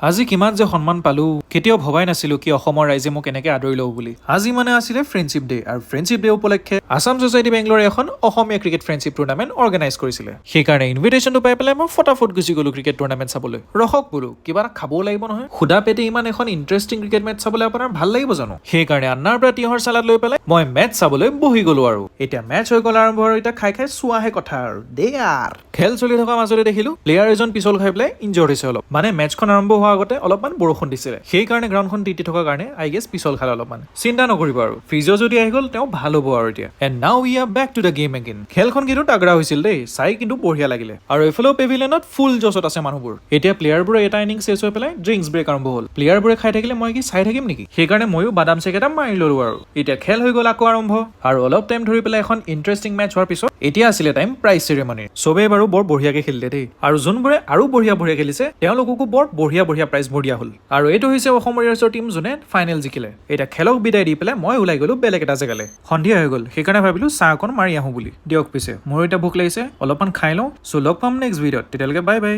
আজি কিমান যে সন্মান পালো কেতিয়াও ভবাই নাছিলো কি অসমৰ ৰাইজে মোক এনেকে আদৰি লব বুলি। আজি মানে আছিলে ফ্ৰেণ্ডশ্বিপ ডে আৰু ফ্ৰেণ্ডশ্বিপ ডে উপলক্ষে আসাম ছচাইটি বেংগলৰে এখন অসমীয়া ক্ৰিকেট ফ্ৰেণ্ডশ্বিপ টুৰ্ণামেণ্ট অৰ্গেনাইজ কৰিছিলে। সেইকাৰণে ইনভিটেশ্যনটো পাই পেলাই মই ফটাফট গুচি গলো ক্ৰিকেট টুৰ্ণামেণ্ট চাবলৈ। ৰখক বোলো কিবা এটা খাবও লাগিব নহয়, সুদা পেটে ইমান এখন ইণ্টাৰেষ্টিং ক্ৰিকেট মেচ চাবলৈ আপোনাৰ ভাল লাগিব জানো? সেইকাৰণে আন্নাৰ পৰা তিঁয়হৰ চালাড লৈ পেলাই মই মেচ চাবলৈ বহি গলো। আৰু এতিয়া মেচ হৈ গ'ল আৰম্ভ, আৰু এতিয়া খাই খাই চোৱাহে কথা আৰু দেই। আৰু খেল চলি থকা মাজতে দেখিলো প্লেয়াৰ এজন পিছল খাই পেলাই ইনজৰ্ড হৈছে অলপ। মানে মেচখন আৰম্ভ হোৱাৰ আগতে অলপমান বৰষুণ দিছিলে, সেইকাৰণে গ্ৰাউণ্ডখন তিতি থকাৰ কাৰণে আই গেছ পিছল খালে অলপমান। চিন্তা নকৰিব আৰু ফিজিঅ যদি আহি গ'ল তেওঁ ভাল হ'ব আৰু এতিয়া। And now we are back to the game again. খেলখন কিন্তু তাগৰা হৈছিল দেই, চাই কিন্তু বঢ়িয়া লাগিলে। আৰু এইফালেও পেভিলিয়নত ফুল জছত আছে মানুহবোৰ। এতিয়া প্লেয়াৰবোৰে এটা ইনিংছ চেছ হৈ পেলাই ড্ৰিংকছ ব্ৰেক আৰম্ভ হ'ল। প্লেয়াৰবোৰে খাই থাকিলে মই কি চাই থাকিম নেকি? সেইকাৰণে ময়ো বাদাম চেক এটা মাৰি ললো। আৰু এতিয়া খেল হৈ গ'ল আকৌ আৰম্ভ, আৰু অলপ টাইম ধৰি পেলাই এখন ইণ্টাৰেষ্টিং মেচ হোৱাৰ পিছত এতিয়া আছিলে টাইম প্ৰাইজ চেৰিমনিৰ। চবেই বাৰু বৰ বঢ়িয়াকে খেলিলে দেই, আৰু যোনবোৰে আৰু বঢ়িয়া খেলিছে তেওঁলোককো বৰ বঢ়িয়া প্ৰাইজবোৰ দিয়া হ'ল। আৰু এইটো হৈছে অসম ৱাৰিয়ৰ্ছৰ টিম যোনে ফাইনেল জিকিলে। এতিয়া খেলক বিদায় দি পেলাই মই ওলাই গলো বেলেগ এটা জেগালে। সন্ধিয়া হৈ গ'ল, সেইকাৰণে ভাবিলো চাহ অকণ মাৰি আহো বুলি। দিয়ক পিছে মোৰ এতিয়া ভোক লাগিছে, অলপমান খাই লওঁ। চ' লগ পাম নেক্সট ভিডিঅ'ত, তেতিয়ালৈকে বাই বাই।